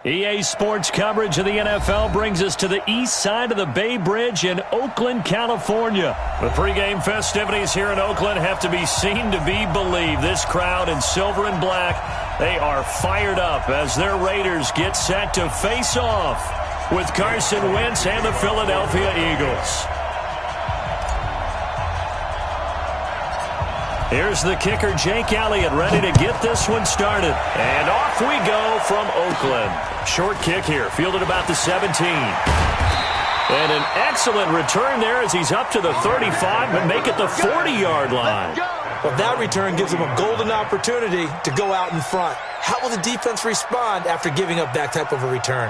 EA Sports coverage of the NFL brings us to the east side of the Bay Bridge in Oakland, California. The pregame festivities here in Oakland have to be seen to be believed. This crowd in silver and black, they are fired up as their Raiders get set to face off with Carson Wentz and the Philadelphia Eagles. Here's the kicker, Jake Elliott, ready to get this one started. And off we go from Oakland. Short kick here, fielded about the 17. And an excellent return there as he's up to the 35, but make it the 40-yard line. Well, that return gives him a golden opportunity to go out in front. How will the defense respond after giving up that type of a return?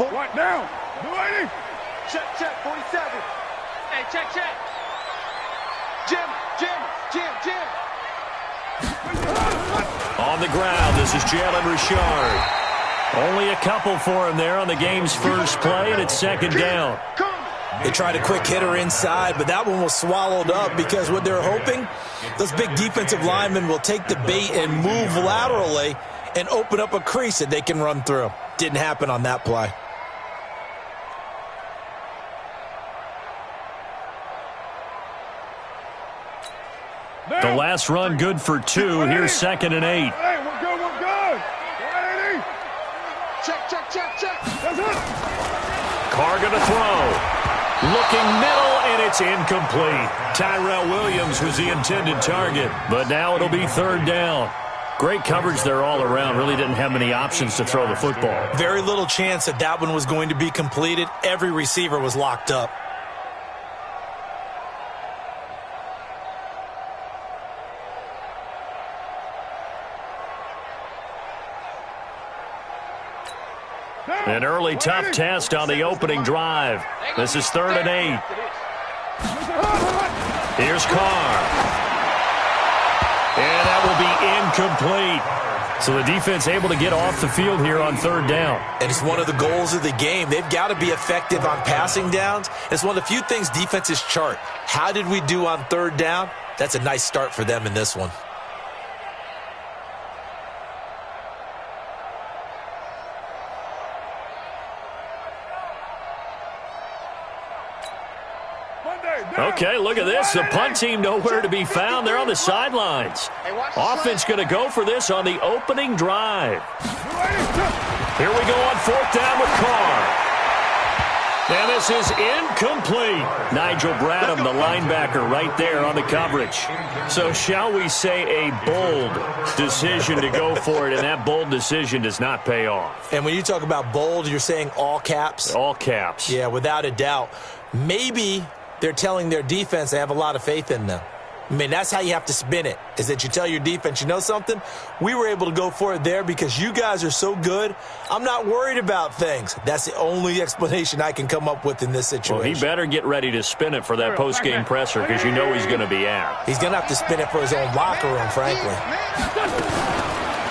Right now, 280. Check, 47. Hey, check. Jim. On the ground, this is Jalen Richard. Only a couple for him there on the game's first play, and it's second down. They tried a quick hitter inside, but that one was swallowed up because what they're hoping, those big defensive linemen will take the bait and move laterally and open up a crease that they can run through. Didn't happen on that play. The last run good for 2. Here's 2nd and 8. Hey, we're good. 180. Check. That's it. Carr going to throw. Looking middle, and it's incomplete. Tyrell Williams was the intended target, but now it'll be 3rd down. Great coverage there all around. Really didn't have many options to throw the football. Very little chance that one was going to be completed. Every receiver was locked up. An early tough test on the opening drive. This is 3rd and 8. Here's Carr. And that will be incomplete. So the defense able to get off the field here on 3rd down. And it's one of the goals of the game. They've got to be effective on passing downs. It's one of the few things defenses chart. How did we do on 3rd down? That's a nice start for them in this one. Okay, look at this. The punt team nowhere to be found. They're on the sidelines. Offense going to go for this on the opening drive. Here we go on 4th down with Carr. And this is incomplete. Nigel Bradham, the linebacker, right there on the coverage. So shall we say a bold decision to go for it, and that bold decision does not pay off. And when you talk about bold, you're saying all caps? All caps. Yeah, without a doubt. Maybe they're telling their defense they have a lot of faith in them. I mean, that's how you have to spin it, is that you tell your defense, you know something? We were able to go for it there because you guys are so good. I'm not worried about things. That's the only explanation I can come up with in this situation. Well, he better get ready to spin it for that post-game presser because you know he's going to be out. He's going to have to spin it for his own locker room, frankly.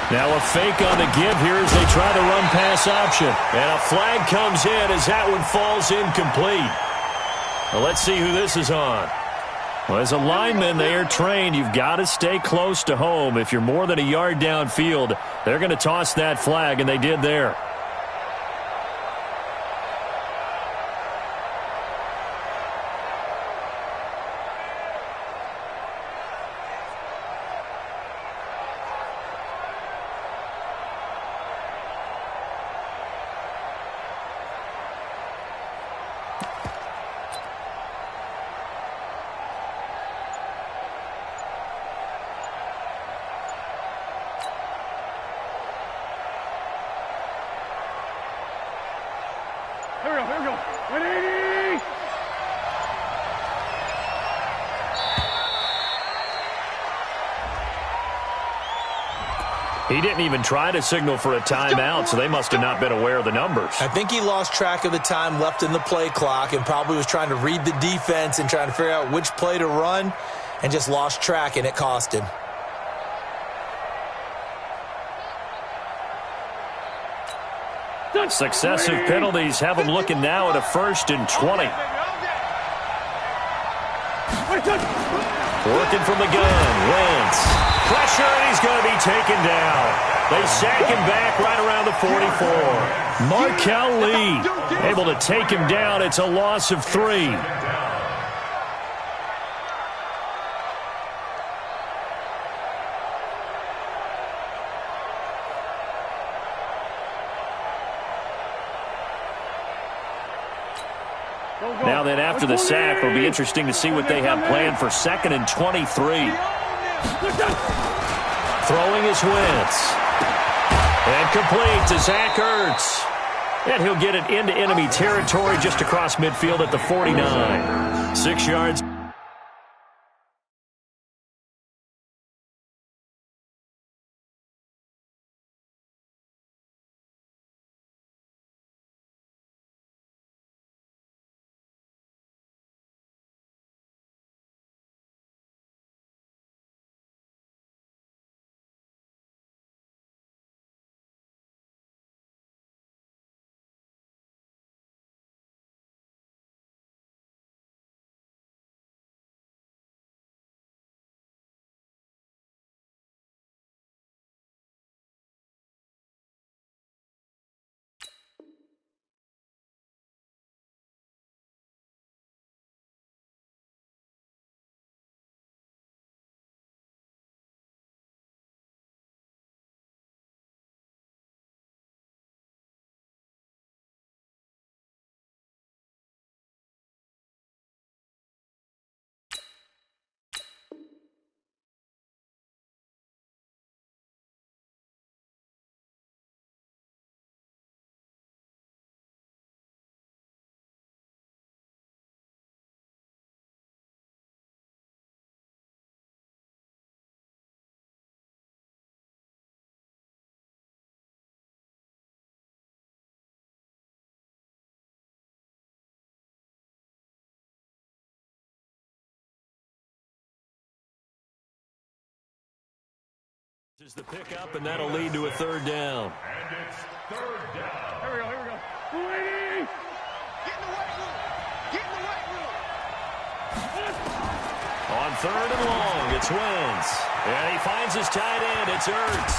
Now a fake on the give here as they try to run pass option. And a flag comes in as that one falls incomplete. Well, let's see who this is on. Well, as a lineman, they are trained. You've got to stay close to home. If you're more than a yard downfield, they're going to toss that flag, and they did there. Here we go. 180. He didn't even try to signal for a timeout, so they must have not been aware of the numbers. I think he lost track of the time left in the play clock and probably was trying to read the defense and trying to figure out which play to run and just lost track, and it cost him. Successive penalties have them looking now at a 1st and 20. Working from the gun, Wentz. Pressure, and he's going to be taken down. They sack him back right around the 44. Markel Lee able to take him down. It's a loss of 3. Now then, after the sack, it'll be interesting to see what they have planned for 2nd and 23. Throwing is Wentz. And complete to Zach Ertz. And he'll get it into enemy territory just across midfield at the 49. 6 yards. This is the pickup, and that'll lead to a 3rd down. And it's 3rd down. Here we go. 280. Get in the weight room. Get in the weight room. On 3rd and long, it's Wentz. And he finds his tight end. It's Ertz.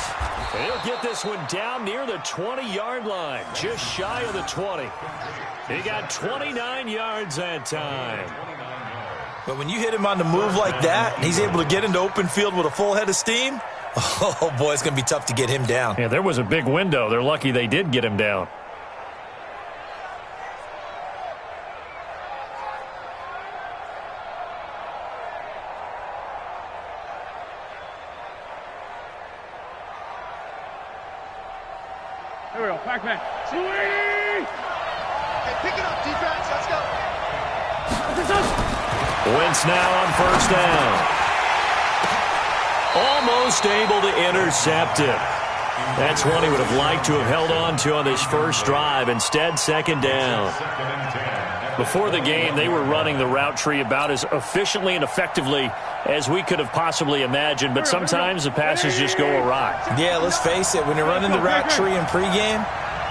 And he'll get this one down near the 20-yard line, just shy of the 20. He got 29 yards that time. But when you hit him on the move like that, and he's able to get into open field with a full head of steam, oh, boy, it's going to be tough to get him down. Yeah, there was a big window. They're lucky they did get him down. Here we go. Back. 280. Hey, pick it up, defense. Let's go. Wentz now on 1st down. Almost able to intercept it. That's one he would have liked to have held on to on this first drive. Instead, 2nd down. Before the game, they were running the route tree about as efficiently and effectively as we could have possibly imagined, but sometimes the passes just go awry. Yeah, let's face it. When you're running the route tree in pregame,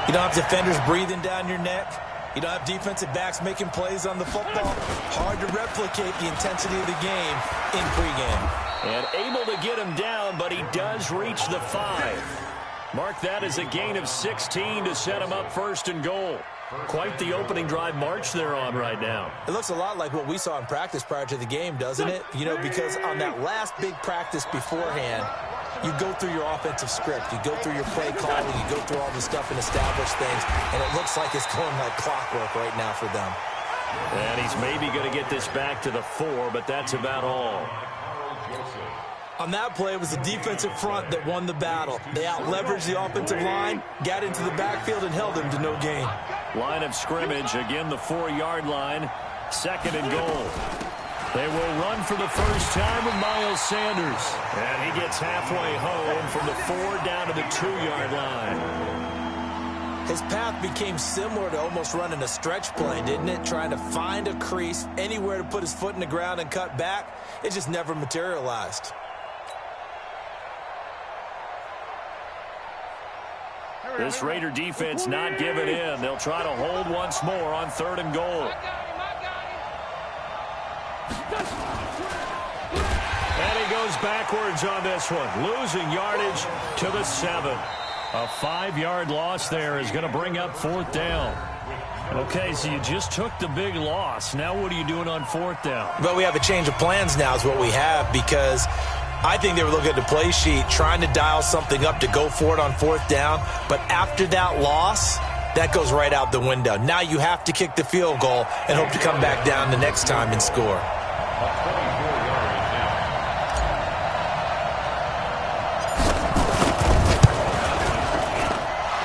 you don't have defenders breathing down your neck. You don't have defensive backs making plays on the football. Hard to replicate the intensity of the game in pregame. And able to get him down, but he does reach the 5. Mark that as a gain of 16 to set him up 1st and goal. Quite the opening drive march they're on right now. It looks a lot like what we saw in practice prior to the game, doesn't it? You know, because on that last big practice beforehand, you go through your offensive script. You go through your play calling. You go through all the stuff and establish things. And it looks like it's going like clockwork right now for them. And he's maybe going to get this back to the 4, but that's about all. On that play, it was the defensive front that won the battle. They out-leveraged the offensive line, got into the backfield, and held them to no gain. Line of scrimmage, again the 4-yard line, 2nd and goal. They will run for the first time with Miles Sanders. And he gets halfway home from the 4 down to the 2-yard line. His path became similar to almost running a stretch play, didn't it? Trying to find a crease, anywhere to put his foot in the ground and cut back. It just never materialized. This Raider defense not giving in. They'll try to hold once more on 3rd and goal. And he goes backwards on this one, losing yardage to the 7. A 5-yard loss there is going to bring up 4th down. Okay, so you just took the big loss. Now what are you doing on 4th down? Well, we have a change of plans now is what we have, because I think they were looking at the play sheet, trying to dial something up to go for it on 4th down. But after that loss, that goes right out the window. Now you have to kick the field goal and hope to come back down the next time and score.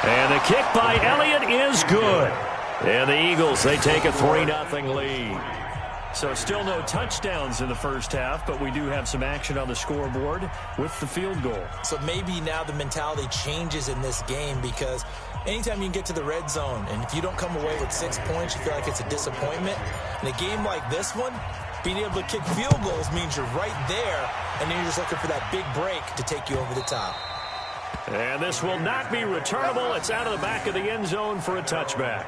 And the kick by Elliott is good. And the Eagles, they take a 3-0 lead. So still no touchdowns in the first half, but we do have some action on the scoreboard with the field goal. So maybe now the mentality changes in this game, because anytime you can get to the red zone, and if you don't come away with 6 points, you feel like it's a disappointment. In a game like this one, being able to kick field goals means you're right there, and then you're just looking for that big break to take you over the top. And this will not be returnable. It's out of the back of the end zone for a touchback.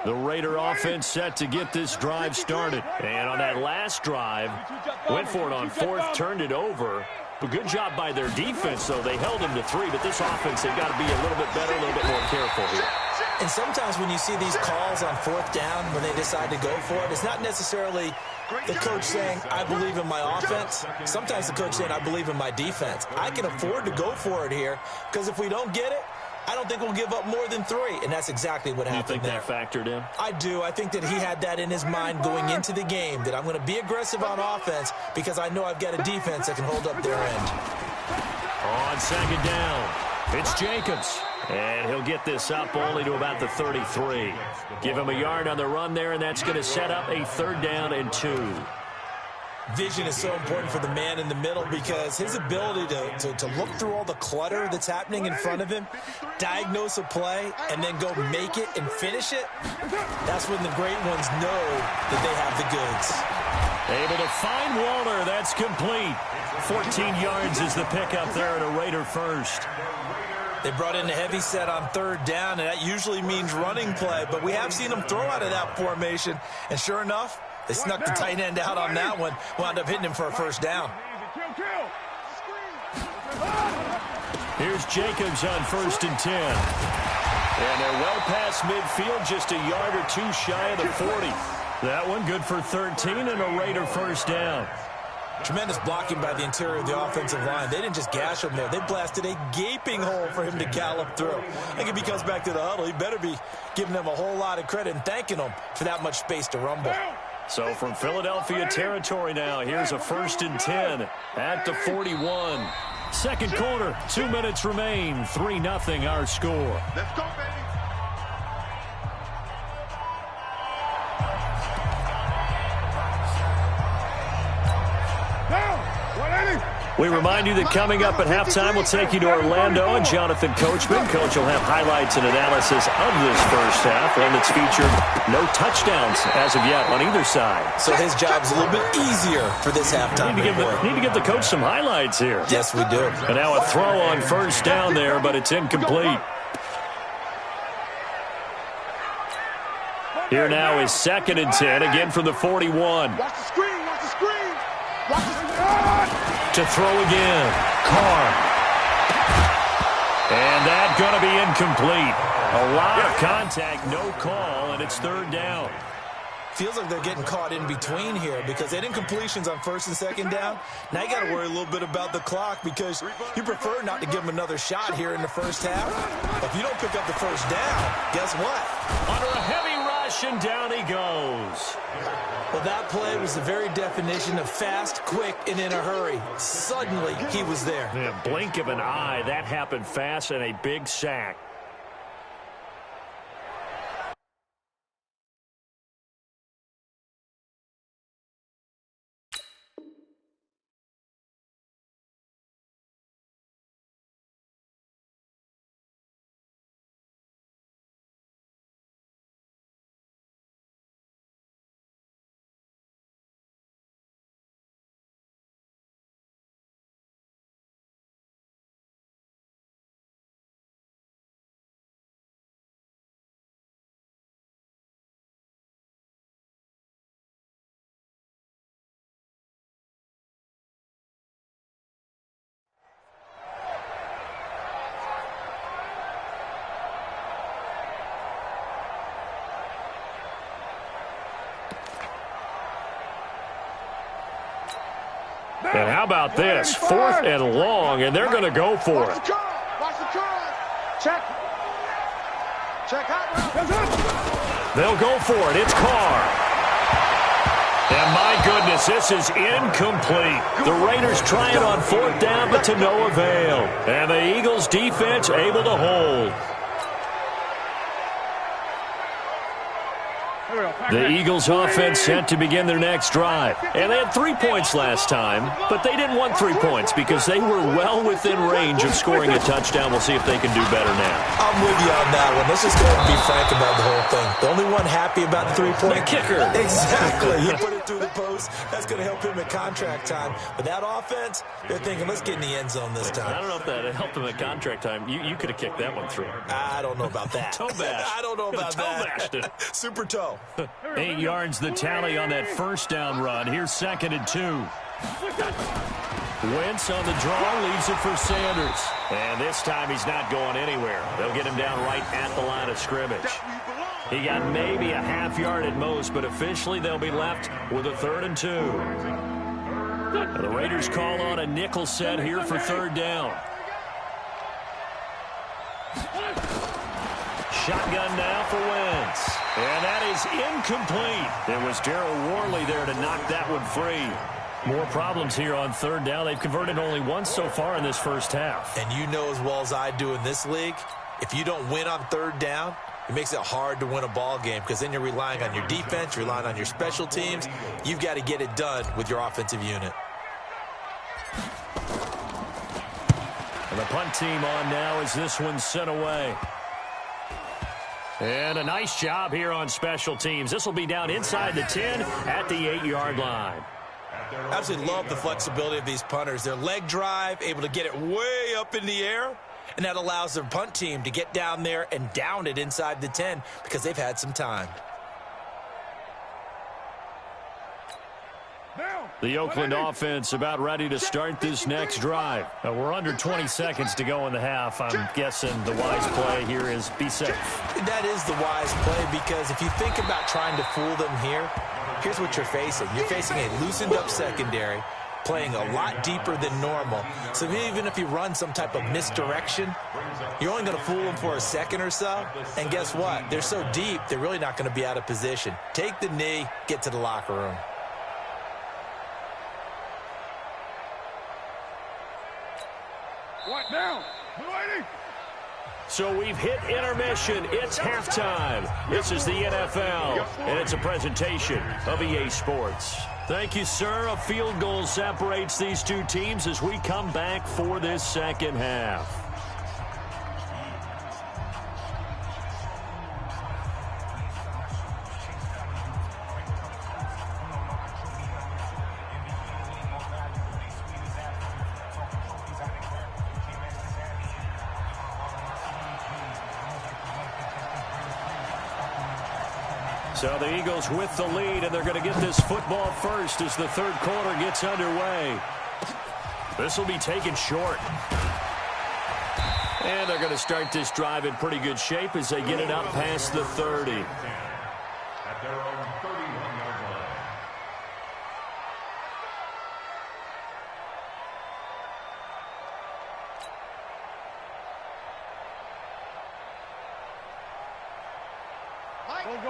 The Raider offense set to get this drive started. And on that last drive, went for it on 4th, turned it over. But good job by their defense, though. They held him to 3, but this offense, they've got to be a little bit better, a little bit more careful here. And sometimes when you see these calls on 4th down, when they decide to go for it, it's not necessarily the coach saying, I believe in my offense. Sometimes the coach saying, I believe in my defense. I can afford to go for it here, because if we don't get it, I don't think we'll give up more than 3, and that's exactly what happened there. You think that factored in? I do. I think that he had that in his mind going into the game, that I'm going to be aggressive on offense because I know I've got a defense that can hold up their end. On 2nd down, it's Jacobs. And he'll get this up only to about the 33. Give him a yard on the run there, and that's going to set up a 3rd down and 2. Vision is so important for the man in the middle, because his ability to look through all the clutter that's happening in front of him, diagnose a play, and then go make it and finish it, that's when the great ones know that they have the goods. Able to find Walter. That's complete. 14 yards is the pickup there at a Raider first. They brought in a heavy set on 3rd down, and that usually means running play, but we have seen them throw out of that formation, and sure enough, they snuck the tight end out on that one, wound up hitting him for a 1st down. Here's Jacobs on 1st and 10. And they're well past midfield, just a yard or 2 shy of the 40. That one good for 13 and a Raider 1st down. Tremendous blocking by the interior of the offensive line. They didn't just gash him there. They blasted a gaping hole for him to gallop through. I think if he comes back to the huddle, he better be giving them a whole lot of credit and thanking them for that much space to rumble. So from Philadelphia territory now, here's a 1st and 10 at the 41. 2nd quarter, 2 minutes remain. 3-0 our score. Let's go, baby. We remind you that coming up at halftime, we'll take you to Orlando and Jonathan Coachman. Coach will have highlights and analysis of this first half, one that's featured no touchdowns as of yet on either side. So his job's a little bit easier for this halftime. Need to give the coach some highlights here. Yes, we do. And now a throw on 1st down there, but it's incomplete. Here now is 2nd and 10, again from the 41. Watch the screen. Watch the screen. Watch the screen. To throw again, Carr. And that's going to be incomplete. A lot of contact, no call, and it's 3rd down. Feels like they're getting caught in between here, because they had incompletions on 1st and 2nd down. Now you got to worry a little bit about the clock, because you prefer not to give them another shot here in the first half. If you don't pick up the 1st down, guess what? Under a heavy rush, and down he goes. Well, that play was the very definition of fast, quick, and in a hurry. Suddenly, he was there. Yeah, blink of an eye, that happened fast, and a big sack. And how about this? 4th and long, and they're going to go for it. Watch the curl. Check. Check out. They'll go for it. It's Carr. And my goodness, this is incomplete. The Raiders try it on 4th down, but to no avail. And the Eagles defense able to hold. The Eagles offense set to begin their next drive. And they had 3 points last time, but they didn't want 3 points because they were well within range of scoring a touchdown. We'll see if they can do better now. I'm with you on that one. Let's just go ahead and be frank about the whole thing. The only one happy about the 3-point kicker. Exactly. He put it through the post. That's going to help him at contract time. But that offense, they're thinking, let's get in the end zone this time. I don't know if that helped him at contract time. You could have kicked that one through. I don't know about that. Toe bash. I don't know about that. Bashed it. Super toe. 8 yards the tally on that 1st down run. Here's 2nd and 2. Wentz on the draw, leaves it for Sanders. And this time he's not going anywhere. They'll get him down right at the line of scrimmage. He got maybe a half yard at most, but officially they'll be left with a 3rd and 2. The Raiders call on a nickel set here for 3rd down. Shotgun now for Wentz. And that is incomplete. It was Darryl Worley there to knock that one free. More problems here on 3rd down. They've converted only once so far in this first half. And you know as well as I do in this league, if you don't win on 3rd down, it makes it hard to win a ball game because then you're relying on your defense, you're relying on your special teams. You've got to get it done with your offensive unit. And the punt team on now as this one's sent away. And a nice job here on special teams. This will be down inside the 10 at the 8-yard line. I absolutely love the flexibility of these punters. Their leg drive, able to get it way up in the air, and that allows their punt team to get down there and down it inside the 10 because they've had some time. The Oakland offense about ready to start this next drive. We're under 20 seconds to go in the half. I'm guessing the wise play here is be safe. That is the wise play because if you think about trying to fool them here, here's what you're facing. You're facing a loosened up secondary, playing a lot deeper than normal. So even if you run some type of misdirection, you're only going to fool them for a second or so. And guess what? They're so deep, they're really not going to be out of position. Take the knee, get to the locker room. What now? So we've hit intermission. It's halftime. This is the NFL, and it's a presentation of EA Sports. Thank you, sir. A field goal separates these two teams as we come back for this second half. So the Eagles with the lead, and they're going to get this football first as the 3rd quarter gets underway. This will be taken short. And they're going to start this drive in pretty good shape as they get it up past the 30. At their own 31-yard line.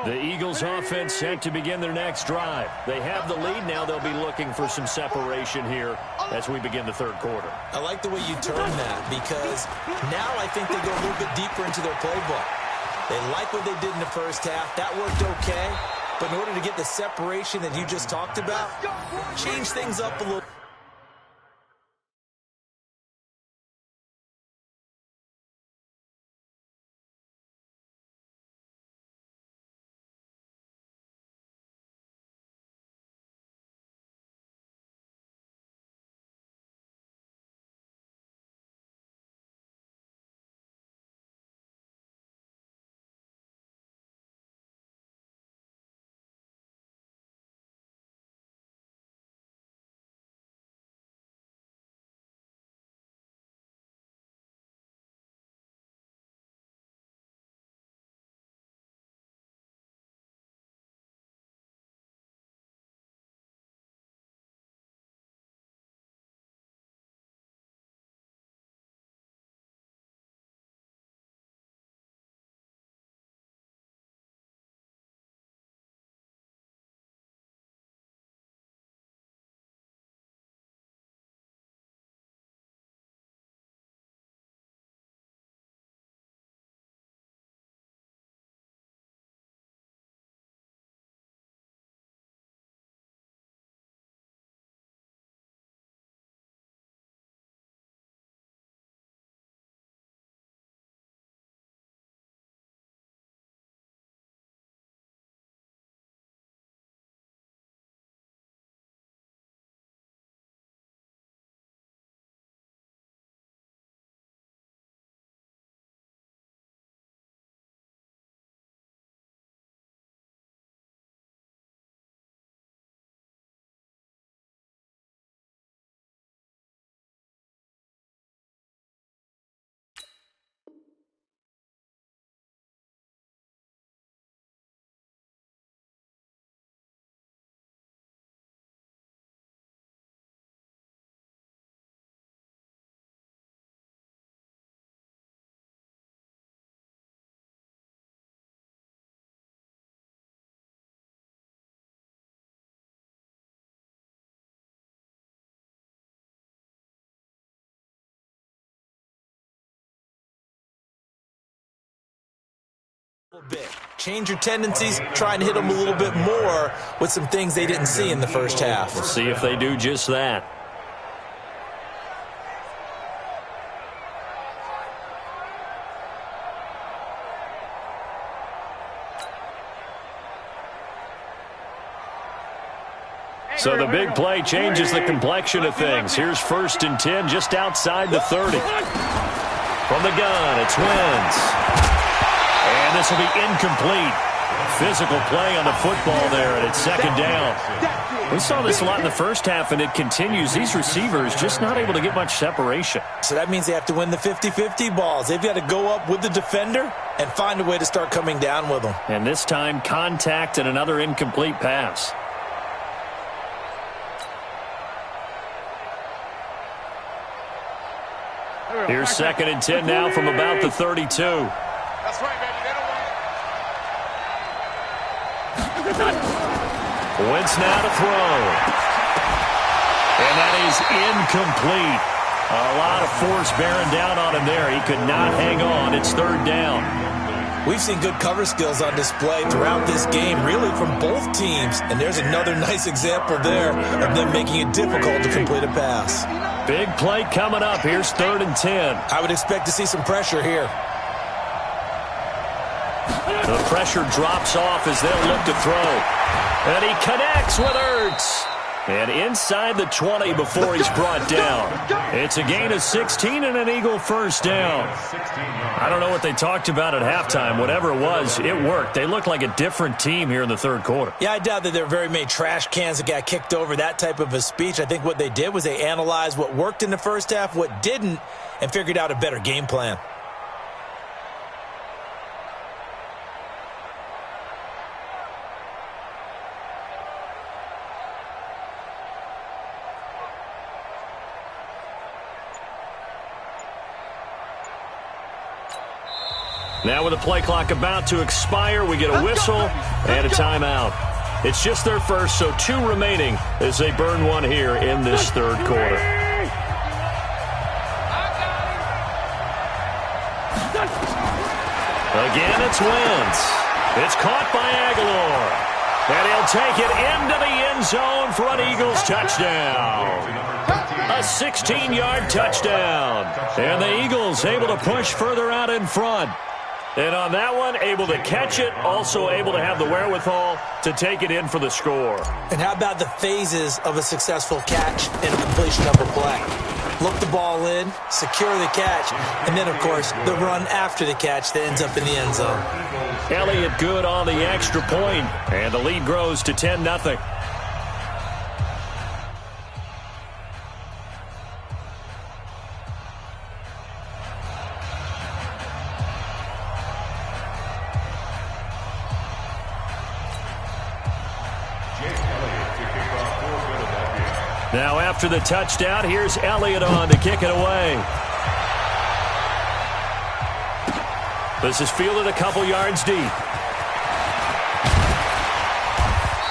The Eagles offense set to begin their next drive. They have the lead. Now they'll be looking for some separation here as we begin the 3rd quarter. I like the way you turn that because now I think they go a little bit deeper into their playbook. They like what they did in the first half. That worked okay. But in order to get the separation that you just talked about, change things up a little. A bit. Change your tendencies, try and hit them a little bit more with some things they didn't see in the first half. We'll see if they do just that. So the big play changes the complexion of things. Here's 1st and 10 just outside the 30. From the gun, it's Wentz. And this will be incomplete. Physical play on the football there, and it's 2nd down. We saw this a lot in the first half, and it continues. These receivers just not able to get much separation. So that means they have to win the 50-50 balls. They've got to go up with the defender and find a way to start coming down with them. And this time, contact and another incomplete pass. Here's 2nd and 10 now from about the 32. That's right, baby. They don't want it. Wentz now to throw. And that is incomplete. A lot of force bearing down on him there. He could not hang on. It's 3rd down. We've seen good cover skills on display throughout this game, really from both teams. And there's another nice example there of them making it difficult to complete a pass. Big play coming up. Here's 3rd and 10. I would expect to see some pressure here. The pressure drops off as they'll look to throw. And he connects with Ertz. And inside the 20 before he's brought down. It's a gain of 16 and an Eagle 1st down. I don't know what they talked about at halftime. Whatever it was, it worked. They look like a different team here in the 3rd quarter. Yeah, I doubt that there are very many trash cans that got kicked over, that type of a speech. I think what they did was they analyzed what worked in the first half, what didn't, and figured out a better game plan. Now with the play clock about to expire, we get a whistle and a timeout. It's just their first, so 2 remaining as they burn one here in this 3rd quarter. Again, it's Wentz. It's caught by Aguilar. And he'll take it into the end zone for an Eagles touchdown. A 16-yard touchdown. And the Eagles able to push further out in front. And on that one, able to catch it, also able to have the wherewithal to take it in for the score. And how about the phases of a successful catch and a completion of a play? Look the ball in, secure the catch, and then, of course, the run after the catch that ends up in the end zone. Elliott good on the extra point, and the lead grows to 10-0. Now after the touchdown, here's Elliott on to kick it away. This is fielded a couple yards deep.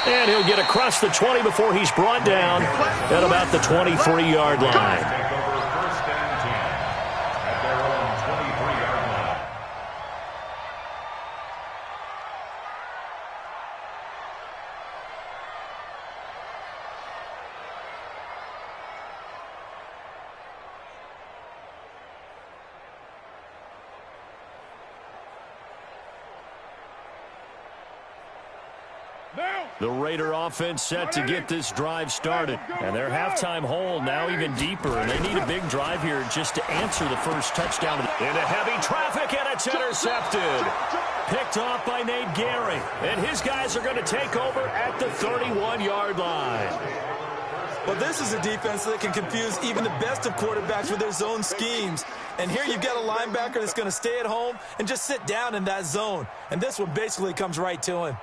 And he'll get across the 20 before he's brought down at about the 23-yard line. The Raider offense set to get this drive started. And their halftime hole now even deeper. And they need a big drive here just to answer the first touchdown. Into heavy traffic, and it's intercepted. Picked off by Nate Gary. And his guys are going to take over at the 31-yard line. Well, this is a defense that can confuse even the best of quarterbacks with their zone schemes. And here you've got a linebacker that's going to stay at home and just sit down in that zone. And this one basically comes right to him.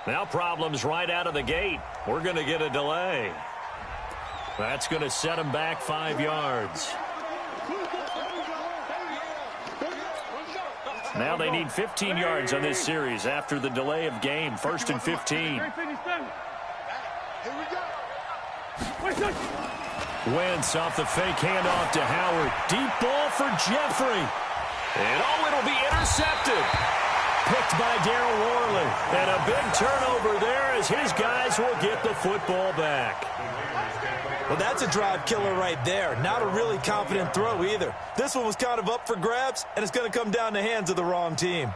Now problems right out of the gate. We're going to get a delay. That's going to set them back 5 yards. Now they need 15 yards on this series after the delay of game. 1st and 15. Wentz off the fake handoff to Howard. Deep ball for Jeffrey. And it'll be intercepted. Picked by Darryl Worley. And a big turnover there as his guys will get the football back. Well, that's a drive killer right there. Not a really confident throw either. This one was kind of up for grabs, and it's going to come down the hands of the wrong team.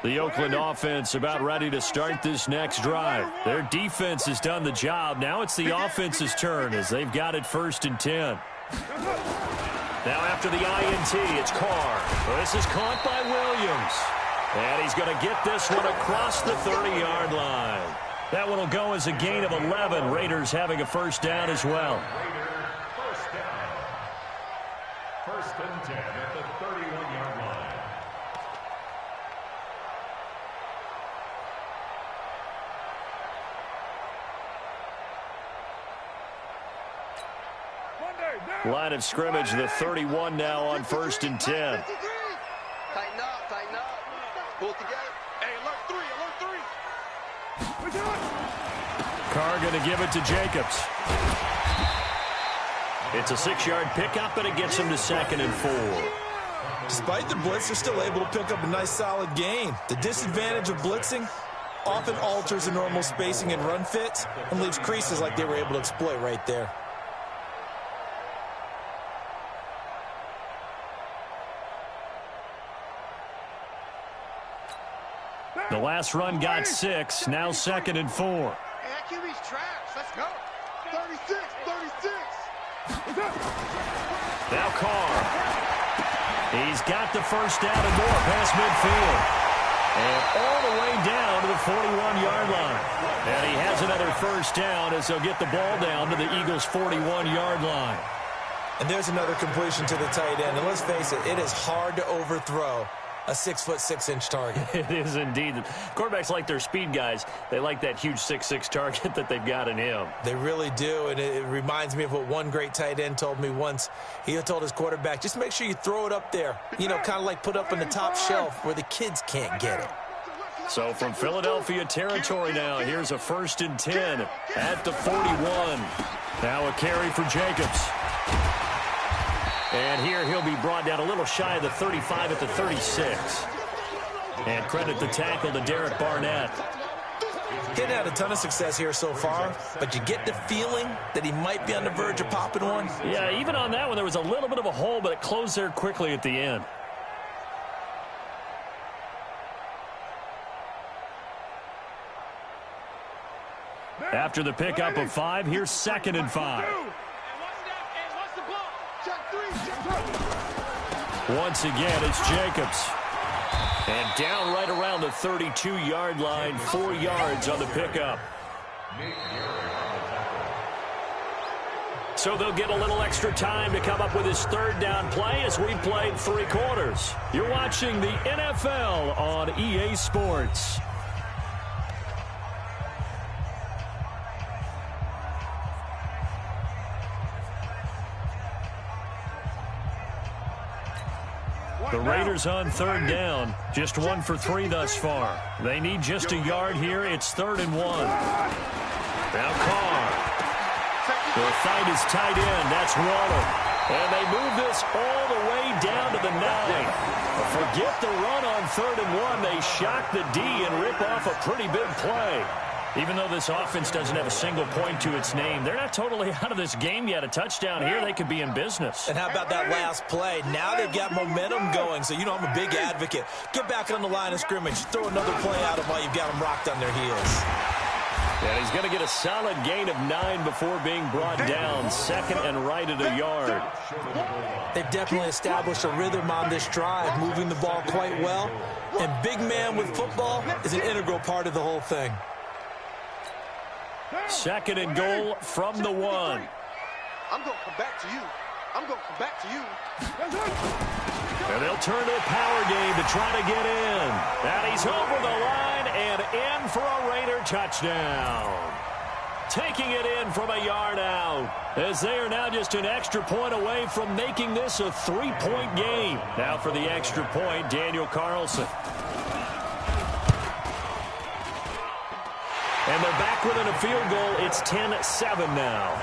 The Oakland offense about ready to start this next drive. Their defense has done the job. Now it's the offense's turn as they've got it 1st and 10. Now after the INT, it's Carr. This is caught by Williams. And he's going to get this one across the 30-yard line. That one will go as a gain of 11. Raiders having a 1st down as well. First and 10 at the 31-yard line. Line of scrimmage, the 31 now on 1st and 10. Tighten up, tighten up. Pull it together. Hey, alert 3. Carr going to give it to Jacobs. It's a 6-yard pickup, and it gets him to 2nd and 4. Despite the blitz, they're still able to pick up a nice solid gain. The disadvantage of blitzing often alters the normal spacing and run fits and leaves creases like they were able to exploit right there. The last run got 6, now 2nd and 4. Hey, that QB's trash. Let's go. 36. Now Carr. He's got the 1st down and more past midfield. And all the way down to the 41-yard line. And he has another 1st down as they'll get the ball down to the Eagles' 41-yard line. And there's another completion to the tight end. And let's face it, it is hard to overthrow a 6'6" target. It is indeed. Quarterbacks like their speed guys. They like that huge 6'6" target that they've got in him. They really do, and it reminds me of what one great tight end told me once. He told his quarterback, just make sure you throw it up there, kind of like put up on the top shelf where the kids can't get it. So from Philadelphia territory now, here's a 1st and 10 at the 41. Now a carry for Jacobs. And here he'll be brought down a little shy of the 35 at the 36. And credit the tackle to Derek Barnett. He hadn't had a ton of success here so far, but you get the feeling that he might be on the verge of popping one. Yeah, even on that one, there was a little bit of a hole, but it closed there quickly at the end. After the pickup of 5, here's 2nd and 5. Once again, it's Jacobs. And down right around the 32-yard line, 4 yards on the pickup. So they'll get a little extra time to come up with his 3rd down play as we played 3 quarters. You're watching the NFL on EA Sports. The Raiders on 3rd down. Just 1 for 3 thus far. They need just a yard here. It's 3rd and 1. Now Carr. The fight is tight end. That's Waller. And they move this all the way down to the 9. Forget the run on 3rd and 1. They shock the D and rip off a pretty big play. Even though this offense doesn't have a single point to its name, they're not totally out of this game yet. A touchdown here, they could be in business. And how about that last play? Now they've got momentum going, so I'm a big advocate. Get back on the line of scrimmage. Throw another play out of while you've got them rocked on their heels. And he's going to get a solid gain of 9 before being brought down. Second and right at a yard. They've definitely established a rhythm on this drive, moving the ball quite well. And big man with football is an integral part of the whole thing. Second and goal from the 1. I'm going to come back to you. I'm going to come back to you. And they'll turn to the power game to try to get in. And he's over the line and in for a Raider touchdown. Taking it in from a yard out, as they are now just an extra point away from making this a 3-point game. Now for the extra point, Daniel Carlson. And they're back within a field goal. It's 10-7 now.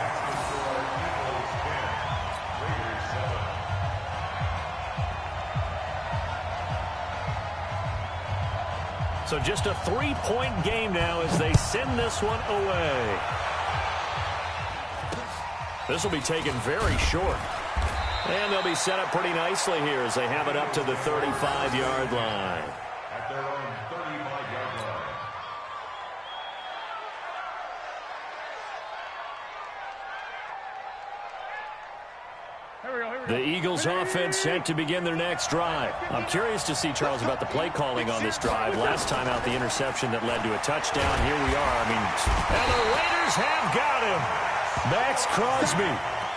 So just a 3-point game now as they send this one away. This will be taken very short. And they'll be set up pretty nicely here as they have it up to the 35-yard line. At their own 35-yard line. The Eagles offense set to begin their next drive. I'm curious to see, Charles, about the play calling on this drive. Last time out, the interception that led to a touchdown. Here we are. I mean, and the Raiders have got him. Max Crosby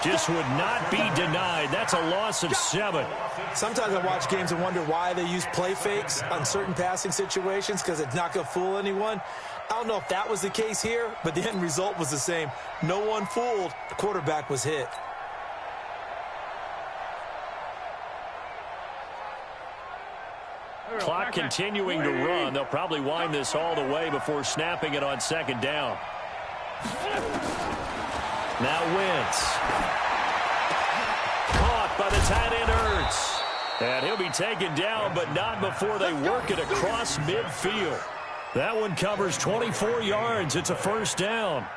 just would not be denied. That's a loss of 7. Sometimes I watch games and wonder why they use play fakes on certain passing situations, because it's not going to fool anyone. I don't know if that was the case here, but the end result was the same. No one fooled. The quarterback was hit. Clock continuing to run. They'll probably wind this all the way before snapping it on second down. Now Wentz. Caught by the tight end Ertz. And he'll be taken down, but not before they work it across midfield. That one covers 24 yards. It's a first down.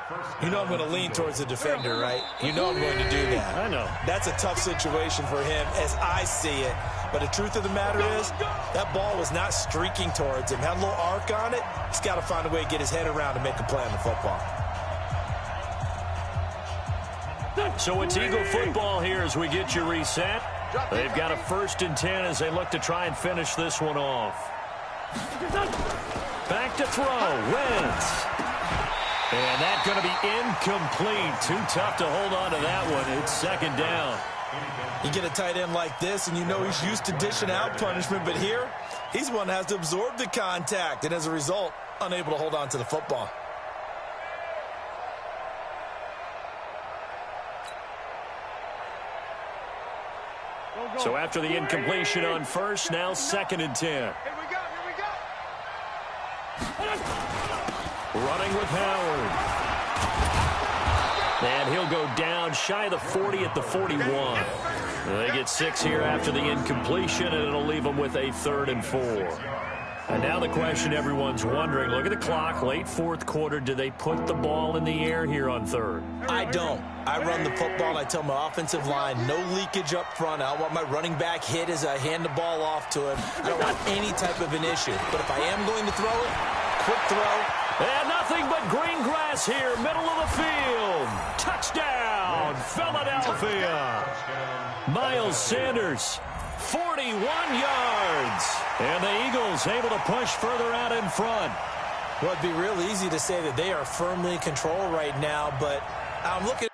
You know I'm going to lean towards the defender, right? You know I'm going to do that. I know. That's a tough situation for him as I see it. But the truth of the matter is, that ball was not streaking towards him. Had a little arc on it. He's got to find a way to get his head around and make a play on the football. So it's Eagle football here as we get you reset. They've got a 1st and 10 as they look to try and finish this one off. Back to throw. Wentz. And that's going to be incomplete. Too tough to hold on to that one. It's second down. You get a tight end like this, and you know he's used to dishing out punishment, but here, he's one that has to absorb the contact, and as a result, unable to hold on to the football. So after the incompletion on first, now 2nd and 10. Here we go. Running with Howard. And he'll go down shy of the 40 at the 41. They get 6 here after the incompletion, and it'll leave them with a 3rd and 4. And now the question everyone's wondering, look at the clock, late 4th quarter, do they put the ball in the air here on 3rd? I don't. I run the football, and I tell my offensive line, no leakage up front. I don't want my running back hit as I hand the ball off to him. I don't want any type of an issue. But if I am going to throw it, quick throw. And nothing but green grass here, middle of the field. Touchdown, Philadelphia. Miles Sanders, 41 yards. And the Eagles able to push further out in front. Well, it'd be real easy to say that they are firmly in control right now, but I'm looking